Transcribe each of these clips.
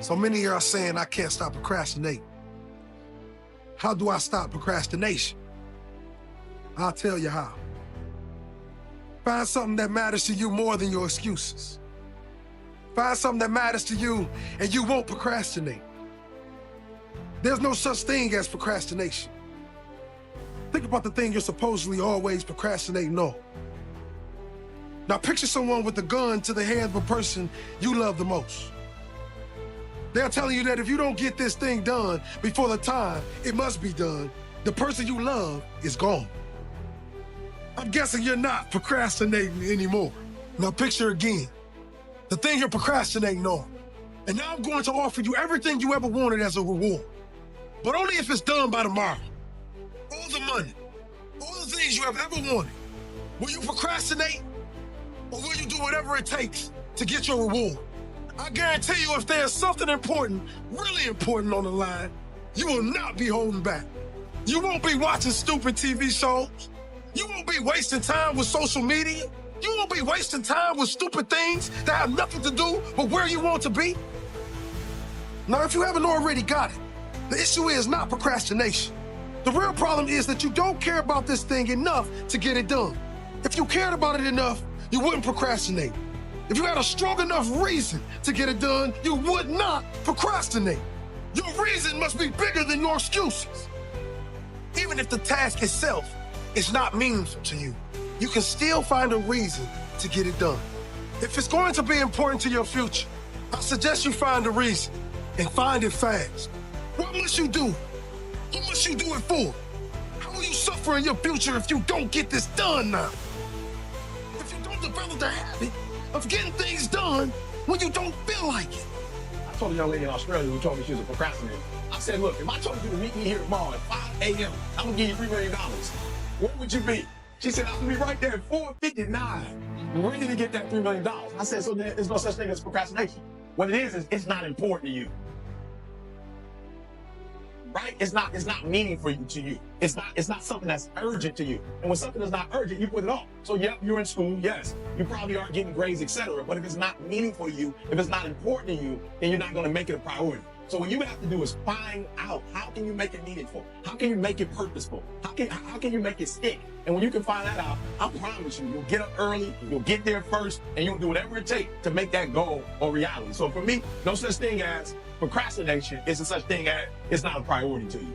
So many of you are saying, I can't stop procrastinating. How do I stop procrastination? I'll tell you how. Find something that matters to you more than your excuses. Find something that matters to you and you won't procrastinate. There's no such thing as procrastination. Think about the thing you're supposedly always procrastinating on. Now picture someone with a gun to the head of a person you love the most. They're telling you that if you don't get this thing done before the time it must be done, the person you love is gone. I'm guessing you're not procrastinating anymore. Now picture again, the thing you're procrastinating on. And now I'm going to offer you everything you ever wanted as a reward, but only if it's done by tomorrow. All the money, all the things you have ever wanted. Will you procrastinate or will you do whatever it takes to get your reward? I guarantee you if there's something important, really important on the line, you will not be holding back. You won't be watching stupid TV shows. You won't be wasting time with social media. You won't be wasting time with stupid things that have nothing to do with where you want to be. Now, if you haven't already got it, the issue is not procrastination. The real problem is that you don't care about this thing enough to get it done. If you cared about it enough, you wouldn't procrastinate. If you had a strong enough reason to get it done, you would not procrastinate. Your reason must be bigger than your excuses. Even if the task itself is not meaningful to you, you can still find a reason to get it done. If it's going to be important to your future, I suggest you find a reason and find it fast. What must you do? Who must you do it for? How will you suffer in your future if you don't get this done now? If you don't develop the habit of getting things done when you don't feel like it. I told a young lady in Australia who told me she was a procrastinator. I said, look, if I told you to meet me here tomorrow at 5 a.m., I'm gonna give you $3 million. Where would you be? She said, I'm gonna be right there at 4:59, ready to get that $3 million. I said, so there's no such thing as procrastination. What it is it's not important to you. Right? It's not meaningful to you. It's not something that's urgent to you. And when something is not urgent, you put it off. So yep, you're in school, yes. You probably aren't getting grades, etc. But if it's not meaningful to you, if it's not important to you, then you're not gonna make it a priority. So what you have to do is find out, how can you make it meaningful? How can you make it purposeful? How can you make it stick? And when you can find that out, I promise you, you'll get up early, you'll get there first, and you'll do whatever it takes to make that goal a reality. So for me, no such thing as procrastination. It's a such thing as it's not a priority to you.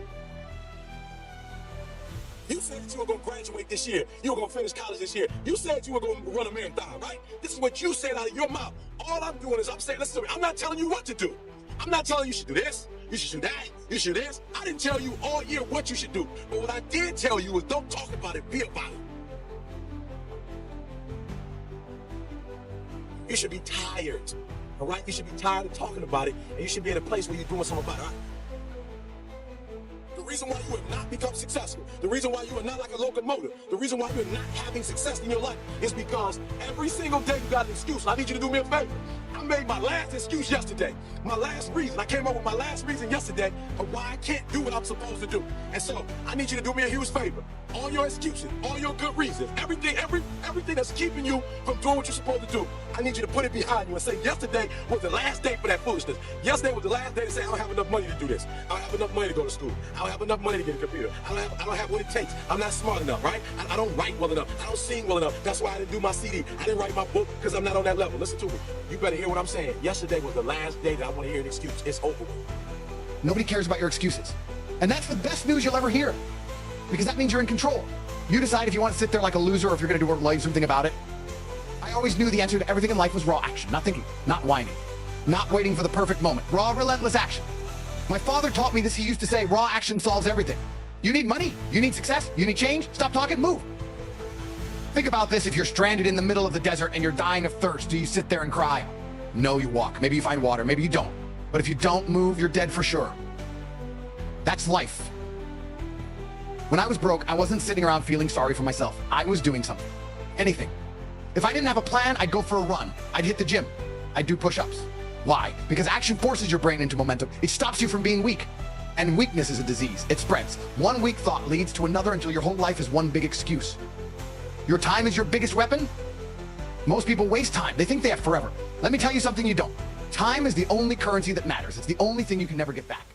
You said that you were going to graduate this year. You were going to finish college this year. You said you were going to run a marathon, right? This is what you said out of your mouth. All I'm doing is I'm saying, listen to me, I'm not telling you what to do. I'm not telling you should do this, you should do that, you should do this. I didn't tell you all year what you should do. But what I did tell you is don't talk about it, be about it. You should be tired, all right? You should be tired of talking about it, and you should be in a place where you're doing something about it, all right? The reason why you have not become successful, the reason why you are not like a locomotive, the reason why you're not having success in your life is because every single day you got an excuse. And I need you to do me a favor. I made my last excuse yesterday. My last reason. I came up with my last reason yesterday of why I can't do what I'm supposed to do. And so I need you to do me a huge favor. All your excuses, all your good reasons, everything that's keeping you from doing what you're supposed to do, I need you to put it behind you and say, yesterday was the last day for that foolishness. Yesterday was the last day to say, I don't have enough money to do this. I don't have enough money to go to school. I don't have enough money to get a computer. I don't have what it takes. I'm not smart enough, right? I don't write well enough. I don't sing well enough. That's why I didn't do my CD. I didn't write my book because I'm not on that level. Listen to me. You better hear what I'm saying. Yesterday was the last day that I want to hear an excuse. It's over. Nobody cares about your excuses. And that's the best news you'll ever hear, because that means you're in control. You decide if you want to sit there like a loser or if you're going to do something about it. I always knew the answer to everything in life was raw action, not thinking, not whining, not waiting for the perfect moment. Raw, relentless action. My father taught me this. He used to say, raw action solves everything. You need money, you need success, you need change, stop talking, move. Think about this. If you're stranded in the middle of the desert and you're dying of thirst, do you sit there and cry? No, you walk. Maybe you find water, maybe you don't. But if you don't move, you're dead for sure. That's life. When I was broke, I wasn't sitting around feeling sorry for myself. I was doing something, anything. If I didn't have a plan, I'd go for a run. I'd hit the gym. I'd do push-ups. Why? Because action forces your brain into momentum. It stops you from being weak. And weakness is a disease. It spreads. One weak thought leads to another until your whole life is one big excuse. Your time is your biggest weapon. Most people waste time. They think they have forever. Let me tell you something you don't. Time is the only currency that matters. It's the only thing you can never get back.